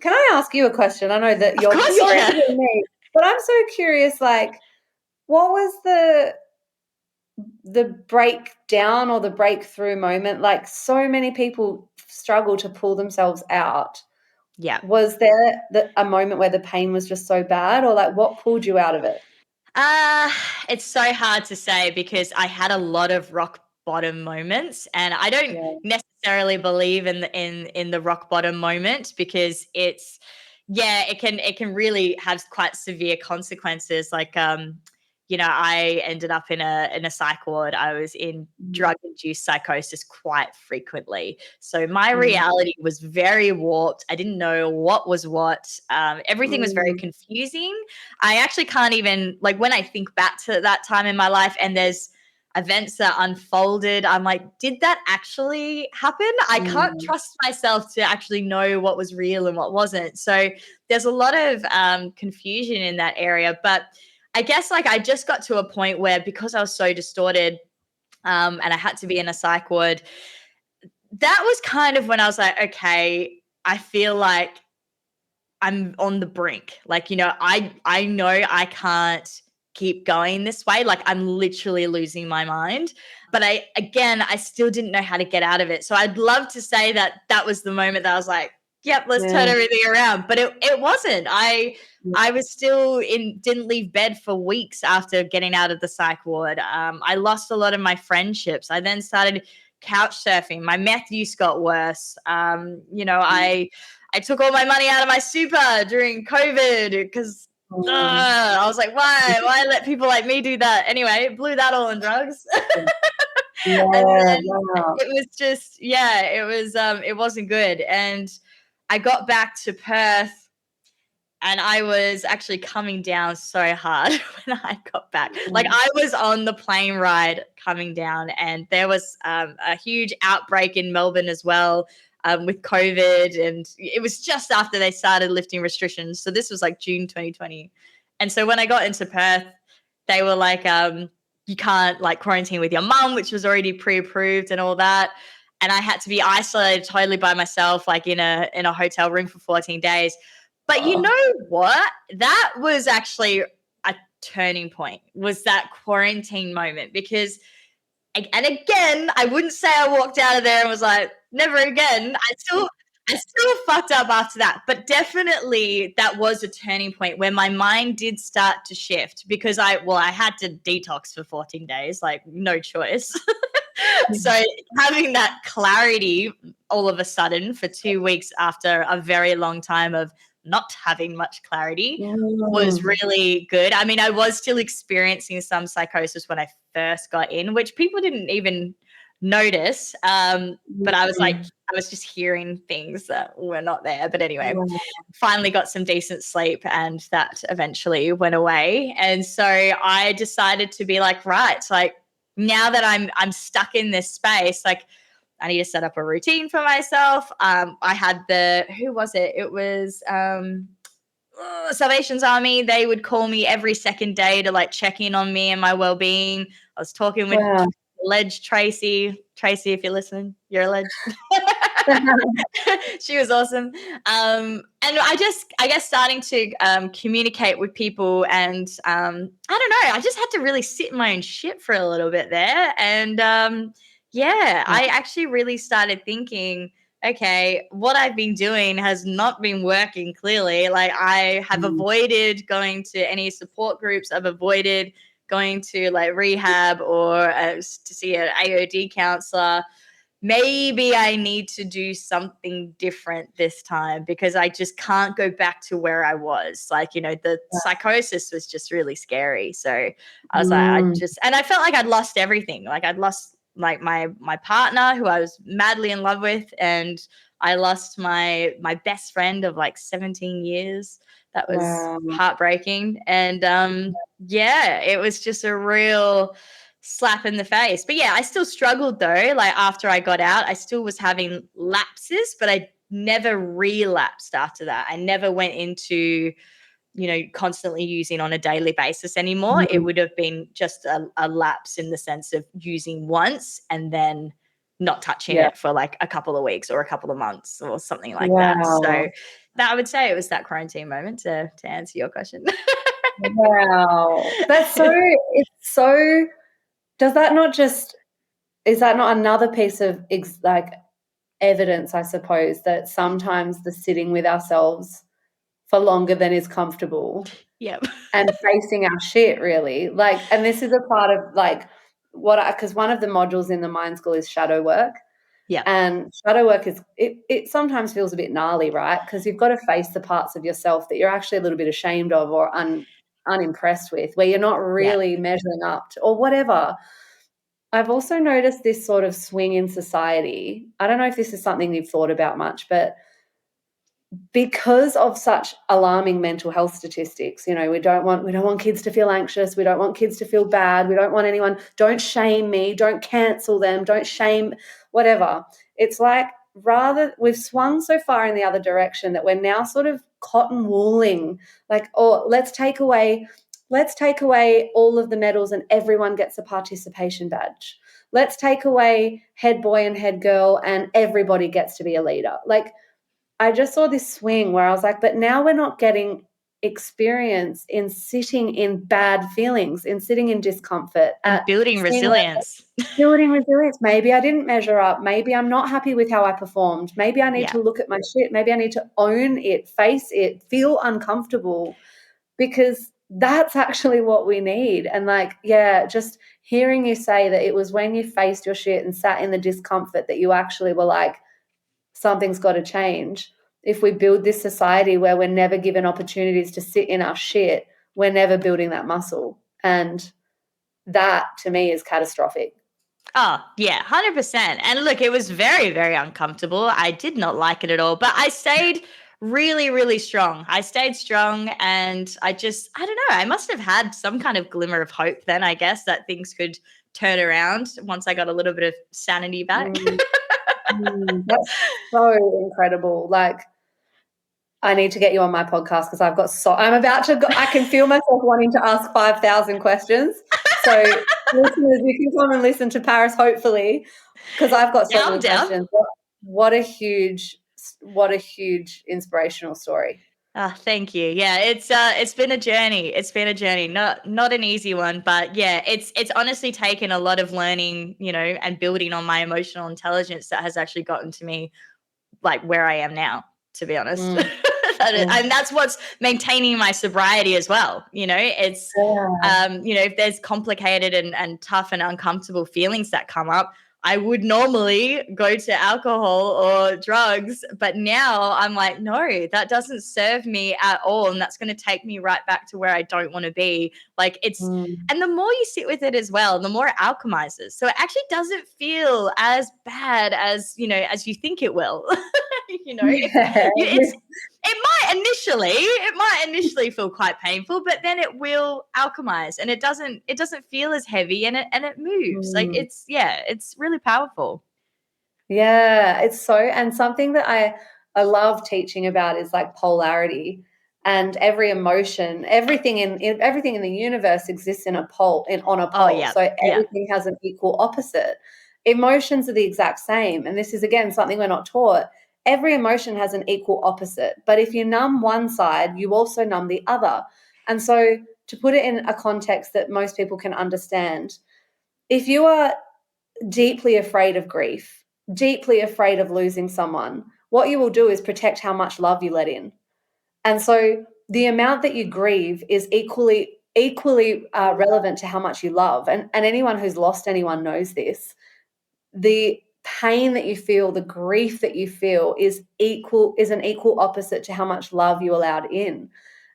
S2: can I ask you a question? I know that
S1: Of
S2: you're
S1: course you can.
S2: interviewing me, but I'm so curious. Like, what was the breakdown or the breakthrough moment? Like, so many people struggle to pull themselves out.
S1: Yeah.
S2: Was there a moment where the pain was just so bad, or like what pulled you out of it?
S1: Uh, it's so hard to say because I had a lot of rock bottom moments, and I don't
S2: Yeah.
S1: necessarily believe in the rock bottom moment because it can really have quite severe consequences. Like I ended up in a psych ward. I was in
S2: Mm,
S1: drug induced psychosis quite frequently. So my
S2: mm,
S1: reality was very warped. I didn't know what was what. Everything was very
S2: mm,
S1: confusing. I actually can't even, like, when I think back to that time in my life and there's events that unfolded, I'm like, did that actually happen? I can't
S2: mm.
S1: trust myself to actually know what was real and what wasn't. So there's a lot of confusion in that area. But I guess, like, I just got to a point where, because I was so distorted, and I had to be in a psych ward, that was kind of when I was like, okay, I feel like I'm on the brink. Like, I know I can't keep going this way. Like, I'm literally losing my mind. But I still didn't know how to get out of it. So I'd love to say that that was the moment that I was like, yep, let's turn
S2: Yeah.
S1: everything around. But it wasn't. I was still didn't leave bed for weeks after getting out of the psych ward. I lost a lot of my friendships. I then started couch surfing. My meth use got worse. I took all my money out of my super during COVID because
S2: Mm.
S1: I was like, why let people like me do that? Anyway, blew that all on drugs. And
S2: Yeah,
S1: then
S2: wow.
S1: it was just, yeah, it wasn't good. And I got back to Perth and I was actually coming down so hard when I got back. Like,
S2: Mm,
S1: I was on the plane ride coming down, and there was a huge outbreak in Melbourne as well, with COVID, and it was just after they started lifting restrictions. So this was like June 2020, and so when I got into Perth, they were like, you can't like quarantine with your mum, which was already pre-approved and all that. And I had to be isolated totally by myself, like in a hotel room for 14 days. But you
S2: oh,
S1: know what? That was actually a turning point, was that quarantine moment, because, and again, I wouldn't say I walked out of there and was like, never again. I still fucked up after that, but definitely that was a turning point where my mind did start to shift because I had to detox for 14 days, like, no choice. So having that clarity all of a sudden for 2 weeks after a very long time of not having much clarity was
S2: mm,
S1: really good. I mean, I was still experiencing some psychosis when I first got in, which people didn't even notice. But I was like,
S2: mm,
S1: I was just hearing things that were not there. But anyway,
S2: mm.
S1: finally got some decent sleep and that eventually went away. And so I decided to be like, right, like, now that I'm stuck in this space, like, I need to set up a routine for myself. I had who was it? It was Salvation's Army. They would call me every second day to like check in on me and my well-being. I was talking with Ledge Tracy, if you're listening, you're a ledge. She was awesome. And I guess starting to communicate with people, and I don't know, I just had to really sit in my own shit for a little bit there. And I actually really started thinking, okay, what I've been doing has not been working clearly. Like I have avoided going to any support groups. I've avoided going to like rehab or to see an AOD counselor. Maybe I need to do something different this time because I just can't go back to where I was. Like, the psychosis was just really scary. So I was like, and I felt like I'd lost everything. Like I'd lost like my partner who I was madly in love with, and I lost my best friend of like 17 years. That was heartbreaking. And it was just a real slap in the face. But yeah, I still struggled though. Like after I got out, I still was having lapses, but I never relapsed after that. I never went into, constantly using on a daily basis anymore. It would have been just a lapse in the sense of using once and then not touching it for like a couple of weeks or a couple of months or something like that. So that I would say it was that quarantine moment to answer your question.
S2: Wow. It's so, is that not another piece of like evidence, I suppose, that sometimes the sitting with ourselves for longer than is comfortable and facing our shit really, like, and this is a part of like because one of the modules in the Mind School is shadow work. And shadow work it sometimes feels a bit gnarly, right? Because you've got to face the parts of yourself that you're actually a little bit ashamed of or unimpressed with, where you're not really measuring up to, or whatever. I've also noticed this sort of swing in society. I don't know if this is something you've thought about much, but because of such alarming mental health statistics, we don't want kids to feel anxious. We don't want kids to feel bad. We don't want anyone, don't shame me, don't cancel them, don't shame whatever. It's like we've swung so far in the other direction that we're now sort of cotton wooling, like, let's take away all of the medals and everyone gets a participation badge. Let's take away head boy and head girl and everybody gets to be a leader. Like, I just saw this swing where I was like, but now we're not getting experience in sitting in bad feelings, in sitting in discomfort.
S1: And building resilience.
S2: Maybe I didn't measure up. Maybe I'm not happy with how I performed. Maybe I need to look at my shit. Maybe I need to own it, face it, feel uncomfortable, because that's actually what we need. And like, just hearing you say that it was when you faced your shit and sat in the discomfort that you actually were like, something's got to change. If we build this society where we're never given opportunities to sit in our shit, we're never building that muscle. And that to me is catastrophic.
S1: Oh, yeah, 100%. And look, it was very, very uncomfortable. I did not like it at all, but I stayed really, really strong. I stayed strong, and I don't know, I must have had some kind of glimmer of hope then, I guess, that things could turn around once I got a little bit of sanity back.
S2: That's so incredible. Like, I need to get you on my podcast because I'm about to go, I can feel myself wanting to ask 5,000 questions. So listeners, you can come and listen to Paris, hopefully, because I've got so many questions. What a huge inspirational story.
S1: Oh, thank you. Yeah, it's been a journey. It's been a journey. Not an easy one, but yeah, it's honestly taken a lot of learning, and building on my emotional intelligence that has actually gotten to me like where I am now, to be honest. And that's what's maintaining my sobriety as well. It's if there's complicated and tough and uncomfortable feelings that come up, I would normally go to alcohol or drugs, but now I'm like, no, that doesn't serve me at all. And that's going to take me right back to where I don't want to be. Like and the more you sit with it as well, the more it alchemizes. So it actually doesn't feel as bad as, as you think it will. It might initially feel quite painful, but then it will alchemize, and it doesn't feel as heavy, and it moves. Like it's really powerful.
S2: Yeah, it's so, and something that I love teaching about is like polarity, and every emotion, everything in the universe exists in a pole, in on a
S1: Oh,
S2: pole.
S1: yeah.
S2: So
S1: Yeah.
S2: everything has an equal opposite. Emotions are the exact same, and this is again something we're not taught. Every emotion has an equal opposite, but if you numb one side, you also numb the other. And so to put it in a context that most people can understand, if you are deeply afraid of grief, deeply afraid of losing someone, what you will do is protect how much love you let in. And so the amount that you grieve is equally relevant to how much you love. And anyone who's lost anyone knows this. The pain that you feel, the grief that you feel is an equal opposite to how much love you allowed in.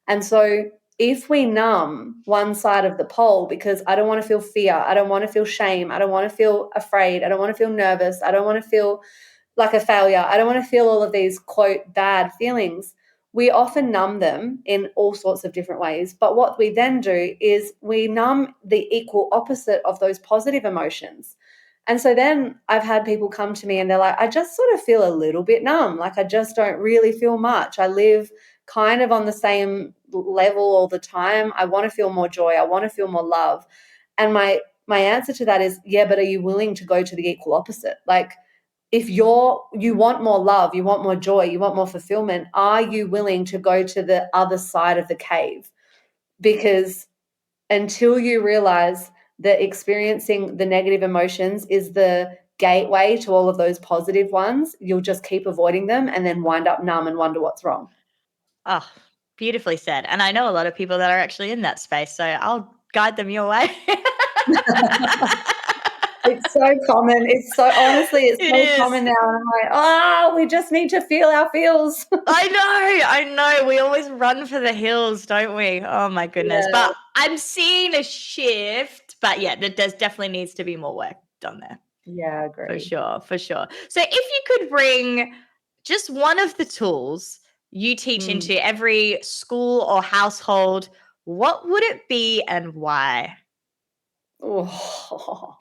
S2: And so if we numb one side of the pole because I don't want to feel fear, I don't want to feel shame, I don't want to feel afraid, I don't want to feel nervous, I don't want to feel like a failure, I don't want to feel all of these quote bad feelings, we often numb them in all sorts of different ways. But what we then do is we numb the equal opposite of those positive emotions. And so then I've had people come to me and they're like, I just sort of feel a little bit numb. Like I just don't really feel much. I live kind of on the same level all the time. I want to feel more joy. I want to feel more love. And my answer to that is, yeah, but are you willing to go to the equal opposite? Like if you want more love, you want more joy, you want more fulfillment, are you willing to go to the other side of the cave? Because until you realize that experiencing the negative emotions is the gateway to all of those positive ones, you'll just keep avoiding them and then wind up numb and wonder what's wrong.
S1: Oh, beautifully said. And I know a lot of people that are actually in that space, so I'll guide them your way.
S2: It's so common. It's so honestly, it's
S1: It
S2: so
S1: is.
S2: common now. And I'm like, oh, we just need to feel our feels.
S1: I know. We always run for the hills, don't we? Oh my goodness.
S2: Yeah,
S1: But I'm seeing a shift. But yeah, there does definitely needs to be more work done there.
S2: yeah, I
S1: For
S2: agree.
S1: sure, for sure. So if you could bring just one of the tools you teach
S2: Mm.
S1: into every school or household, what would it be and why?
S2: Oh.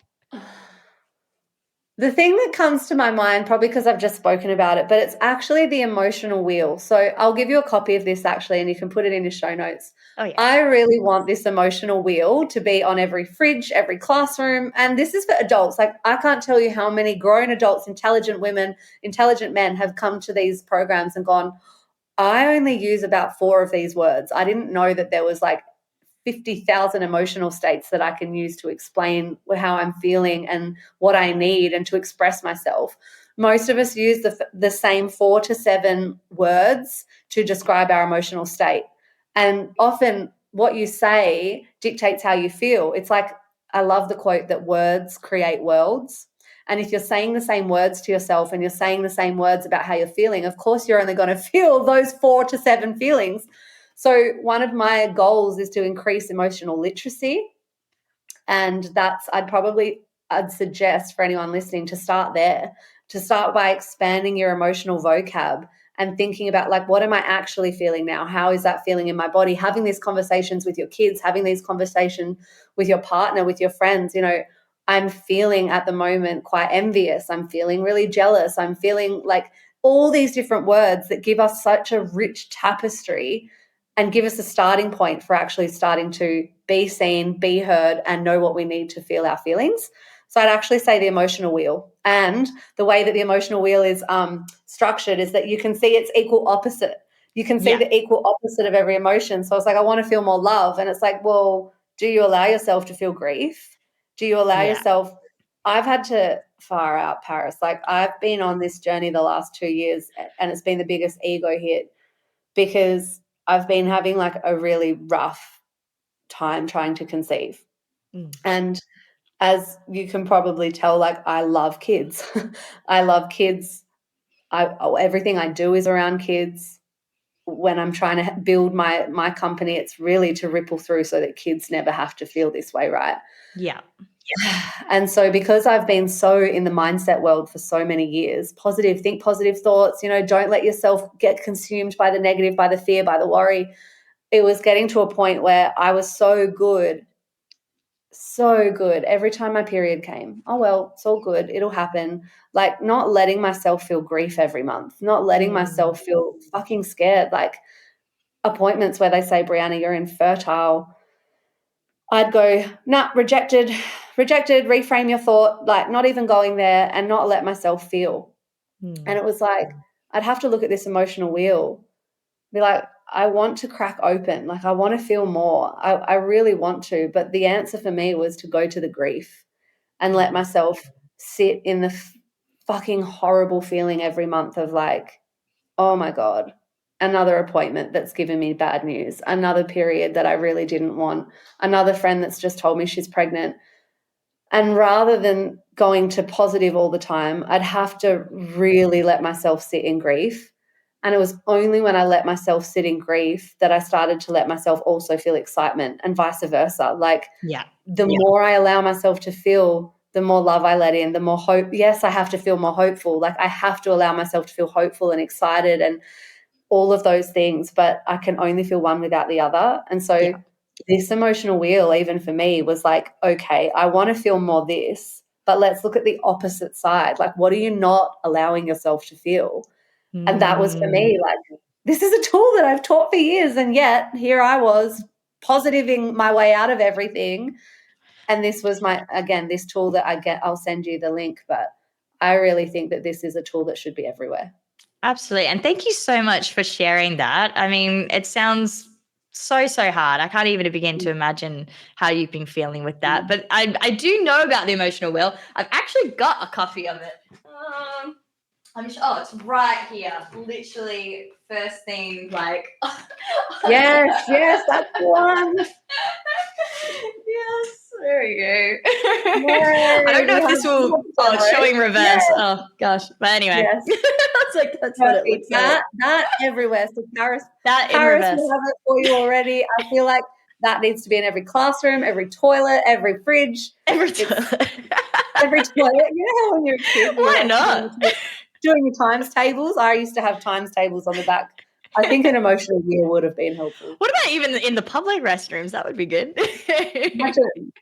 S2: The thing that comes to my mind, probably because I've just spoken about it, but it's actually the emotional wheel. So I'll give you a copy of this actually, and you can put it in your show notes.
S1: Oh yeah.
S2: I really want this emotional wheel to be on every fridge, every classroom. And this is for adults. Like, I can't tell you how many grown adults, intelligent women, intelligent men have come to these programs and gone, I only use about 4 of these words. I didn't know that there was like 50,000 emotional states that I can use to explain how I'm feeling and what I need and to express myself. Most of us use the same 4 to 7 words to describe our emotional state. And often what you say dictates how you feel. It's like, I love the quote that words create worlds. And if you're saying the same words to yourself and you're saying the same words about how you're feeling, of course, you're only going to feel those 4 to 7 feelings. So, one of my goals is to increase emotional literacy. And I'd suggest for anyone listening to start there, to start by expanding your emotional vocab and thinking about, like, what am I actually feeling now? How is that feeling in my body? Having these conversations with your kids, having these conversations with your partner, with your friends. I'm feeling at the moment quite envious. I'm feeling really jealous. I'm feeling like all these different words that give us such a rich tapestry and give us a starting point for actually starting to be seen, be heard, and know what we need to feel our feelings. So I'd actually say the emotional wheel. And the way that the emotional wheel is structured is that you can see its equal opposite. You can see
S1: Yeah.
S2: the equal opposite of every emotion. So it's like, I want to feel more love. And it's like, well, do you allow yourself to feel grief? Do you allow
S1: Yeah.
S2: yourself? I've had to far out Paris. Like, I've been on this journey the last 2 years, and it's been the biggest ego hit because I've been having like a really rough time trying to conceive.
S1: Mm.
S2: And as you can probably tell, like, I love kids. I love kids. Everything I do is around kids. When I'm trying to build my company, it's really to ripple through so that kids never have to feel this way, right?
S1: Yeah.
S2: And so because I've been so in the mindset world for so many years, think positive thoughts, don't let yourself get consumed by the negative, by the fear, by the worry. It was getting to a point where I was so good So good. Every time my period came, oh, well, it's all good. It'll happen. Like, not letting myself feel grief every month, not letting myself feel fucking scared. Like, appointments where they say, Breanna, you're infertile. I'd go, nah, rejected, reframe your thought, like not even going there and not let myself feel. And it was like, I'd have to look at this emotional wheel, be like, I want to crack open. Like, I want to feel more. I really want to. But the answer for me was to go to the grief and let myself sit in the fucking horrible feeling every month of like, oh my God, another appointment that's given me bad news, another period that I really didn't want, another friend that's just told me she's pregnant. And rather than going to positive all the time, I'd have to really let myself sit in grief. And it was only when I let myself sit in grief that I started to let myself also feel excitement, and vice versa. Like, the more I allow myself to feel, the more love I let in, the more hope. Yes, I have to feel more hopeful. Like, I have to allow myself to feel hopeful and excited and all of those things, but I can only feel one without the other. And so this emotional wheel, even for me, was like, okay, I want to feel more this, but let's look at the opposite side. Like, what are you not allowing yourself to feel? And that was for me, like, this is a tool that I've taught for years. And yet here I was positiving my way out of everything. And this was this tool that I'll send you the link, but I really think that this is a tool that should be everywhere.
S1: Absolutely. And thank you so much for sharing that. I mean, it sounds so hard. I can't even begin to imagine how you've been feeling with that. But I do know about the emotional wheel. I've actually got a copy of it. It's right here. Literally first thing, like.
S2: Yes, that's the one.
S1: Yes, there we go.
S2: Yay,
S1: I don't know if this will. Oh, it's showing reverse.
S2: Yes.
S1: Oh gosh, but anyway,
S2: Yes.
S1: it's like that's what it looks like.
S2: That everywhere. So Paris
S1: in reverse.
S2: will have it for you already. I feel like that needs to be in every classroom, every toilet, every fridge,
S1: every toilet.
S2: Every toilet. You know how when you're a kid,
S1: why not?
S2: Doing your times tables. I used to have times tables on the back. I think an emotional wheel would have been helpful.
S1: What about even in the public restrooms? That would be good.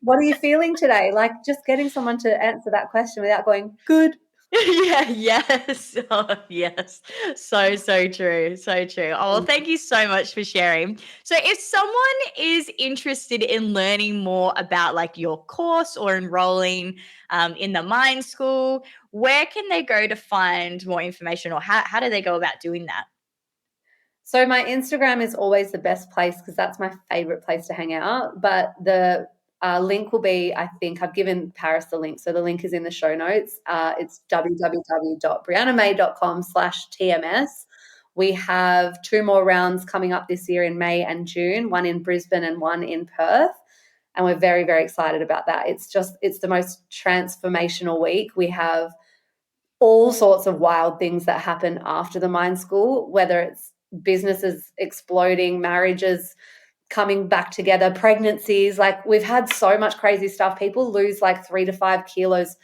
S2: What are you feeling today? Like, just getting someone to answer that question without going, good.
S1: Yes. Oh, yes. So true. So true. Oh, well, thank you so much for sharing. So if someone is interested in learning more about like your course or enrolling in the Mind School, where can they go to find more information, or how do they go about doing that?
S2: So my Instagram is always the best place because that's my favorite place to hang out. But the link will be, I think I've given Paris the link. So the link is in the show notes. It's www.breannamay.com/TMS. We have 2 more rounds coming up this year in May and June, one in Brisbane and one in Perth. And we're very, very excited about that. It's the most transformational week. We have all sorts of wild things that happen after the Mind School, whether it's businesses exploding, marriages coming back together, pregnancies. Like, we've had so much crazy stuff. People lose like 3 to 5 kilos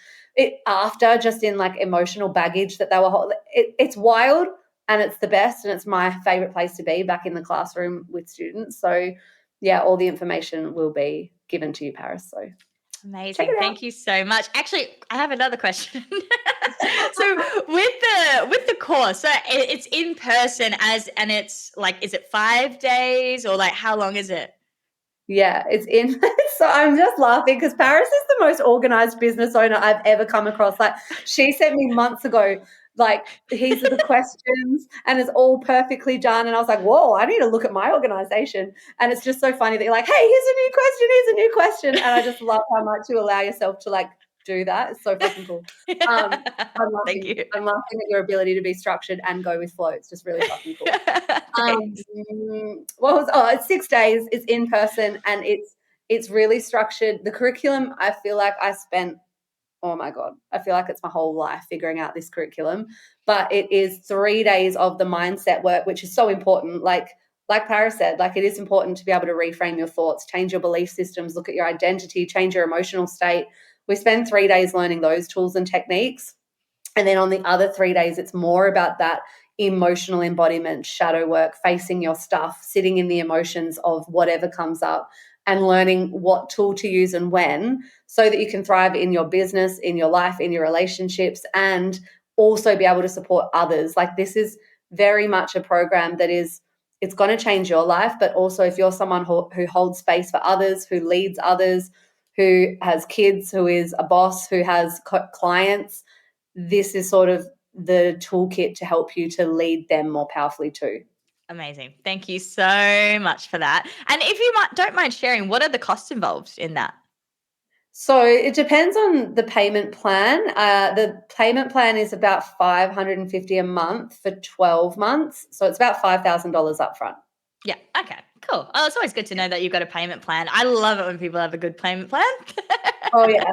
S2: after, just in like emotional baggage that they were it's wild, and it's the best, and it's my favorite place to be, back in the classroom with students. So yeah, all the information will be given to you, Paris. So
S1: amazing. Thank you so much. Actually, I have another question. So with the course, so it's in person and it's like, is it 5 days, or like how long is it?
S2: Yeah, it's in. So I'm just laughing because Paris is the most organized business owner I've ever come across. Like, she sent me months ago, like, these are the questions, and it's all perfectly done. And I was like, whoa, I need to look at my organization. And it's just so funny that you're like, hey, here's a new question. And I just love how much you allow yourself to like do that. It's so fucking cool.
S1: Thank you.
S2: I'm laughing at your ability to be structured and go with flow. It's just really fucking cool. It's 6 days. It's in person, and it's really structured. The curriculum, I feel like I spent, oh my God, I feel like it's my whole life figuring out this curriculum. But it is 3 days of the mindset work, which is so important. Like Paris said, like, it is important to be able to reframe your thoughts, change your belief systems, look at your identity, change your emotional state. We spend 3 days learning those tools and techniques. And then on the other 3 days, it's more about that emotional embodiment, shadow work, facing your stuff, sitting in the emotions of whatever comes up, and learning what tool to use and when, so that you can thrive in your business, in your life, in your relationships, and also be able to support others. Like, this is very much a program that it's going to change your life, but also if you're someone who holds space for others, who leads others, who has kids, who is a boss, who has clients, this is sort of the toolkit to help you to lead them more powerfully too.
S1: Amazing. Thank you so much for that. And if you don't mind sharing, what are the costs involved in that?
S2: So it depends on the payment plan. The payment plan is about $550 a month for 12 months. So it's about $5,000 up front.
S1: Yeah. Okay. Cool. Oh, it's always good to know that you've got a payment plan. I love it when people have a good payment plan.
S2: Oh yeah.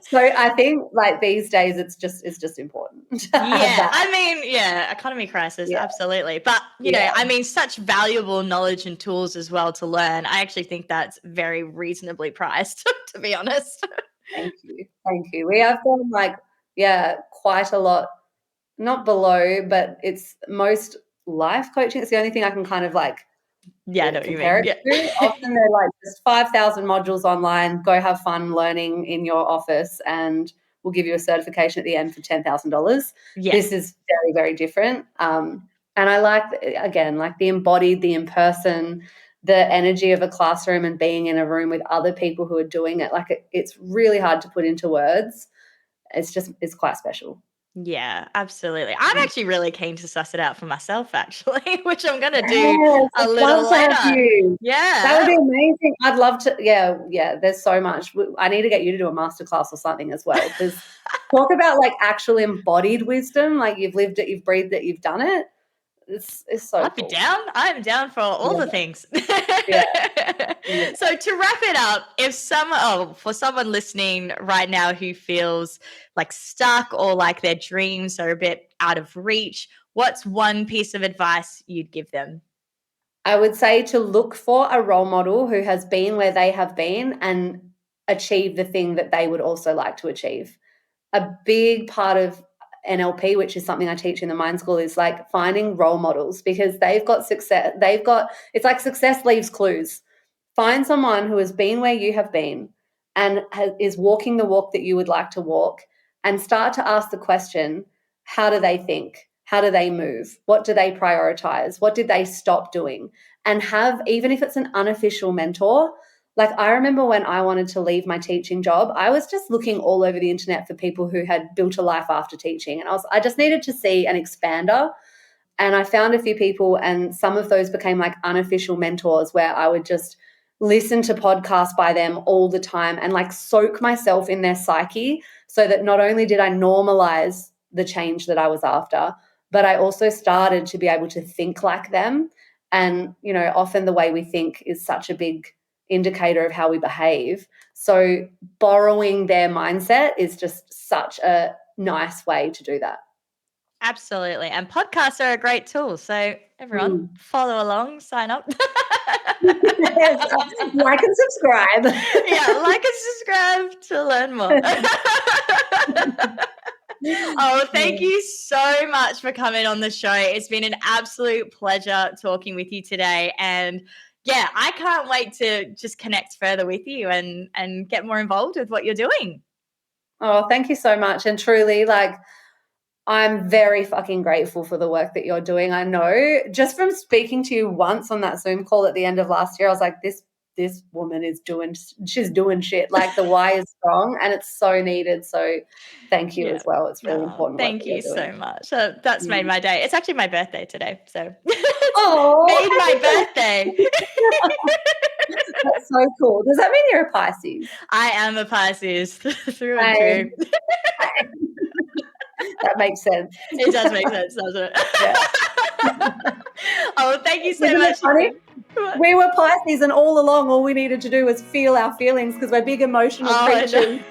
S2: So I think like these days it's just important to have
S1: Yeah.
S2: that.
S1: I mean, yeah, economy crisis,
S2: Yeah.
S1: absolutely. But you know,
S2: Yeah.
S1: I mean, such valuable knowledge and tools as well to learn. I actually think that's very reasonably priced, to be honest.
S2: Thank you. Thank you. We have done like, yeah, quite a lot, not below, but it's most life coaching. It's the only thing I can kind of like
S1: Yeah, I know what you
S2: compare
S1: mean.
S2: it
S1: Yeah.
S2: to. Often they're like just 5,000 modules online, go have fun learning in your office, and we'll give you a certification at the end for $10,000.
S1: Yeah.
S2: This is very, very different. And I like, again, like the embodied, the in-person, the energy of a classroom and being in a room with other people who are doing it. Like it's really hard to put into words. It's quite special.
S1: Yeah, absolutely. I'm actually really keen to suss it out for myself, actually, which I'm going to do
S2: Yes,
S1: a
S2: I'd
S1: little
S2: love to have
S1: later.
S2: you. That would
S1: Yeah.
S2: be amazing. I'd love to. Yeah, yeah. There's so much. I need to get you to do a masterclass or something as well, because talk about like actual embodied wisdom. Like you've lived it, you've breathed it, you've done it. It's so
S1: I'd be
S2: cool.
S1: down. I'm down for all the things.
S2: Yeah. Yeah.
S1: So to wrap it up, for someone listening right now who feels like stuck or like their dreams are a bit out of reach, what's one piece of advice you'd give them?
S2: I would say to look for a role model who has been where they have been and achieve the thing that they would also like to achieve. A big part of NLP, which is something I teach in the Mind School, is like finding role models, because they've got success. It's like success leaves clues. Find someone who has been where you have been and is walking the walk that you would like to walk, and start to ask the question, how do they think? How do they move? What do they prioritize? What did they stop doing? And have, even if it's an unofficial mentor, like I remember when I wanted to leave my teaching job, I was just looking all over the internet for people who had built a life after teaching. And I just needed to see an expander. And I found a few people, and some of those became like unofficial mentors where I would just listen to podcasts by them all the time and like soak myself in their psyche, so that not only did I normalize the change that I was after, but I also started to be able to think like them. And, you know, often the way we think is such a big indicator of how we behave. So borrowing their mindset is just such a nice way to do that.
S1: Absolutely. And podcasts are a great tool. So everyone follow along, sign up.
S2: Yes, like and subscribe.
S1: Yeah, like and subscribe to learn more. Oh, thank you so much for coming on the show. It's been an absolute pleasure talking with you today. And yeah, I can't wait to just connect further with you and get more involved with what you're doing.
S2: Oh, thank you so much. And truly, like, I'm very fucking grateful for the work that you're doing. I know just from speaking to you once on that Zoom call at the end of last year, I was like, this woman she's doing shit. Like the why is strong and it's so needed. So thank you as well. It's really important work
S1: Thank
S2: that you're
S1: you
S2: doing.
S1: so much. That's made my day. It's actually my birthday today. So
S2: Oh,
S1: made my birthday.
S2: That's so cool. Does that mean you're a Pisces?
S1: I am a Pisces through and through.
S2: That makes sense.
S1: It does make sense, doesn't it?
S2: Yeah.
S1: Oh, thank you so
S2: Isn't
S1: much.
S2: it funny? We were Pisces, and all along, all we needed to do was feel our feelings, because we're big emotional creatures.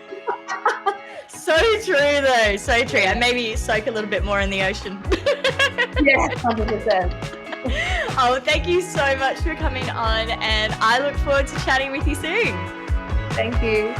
S1: So true, though. So true. And maybe soak a little bit more in the ocean.
S2: Yeah, 100%.
S1: Oh, thank you so much for coming on, and I look forward to chatting with you soon.
S2: Thank you.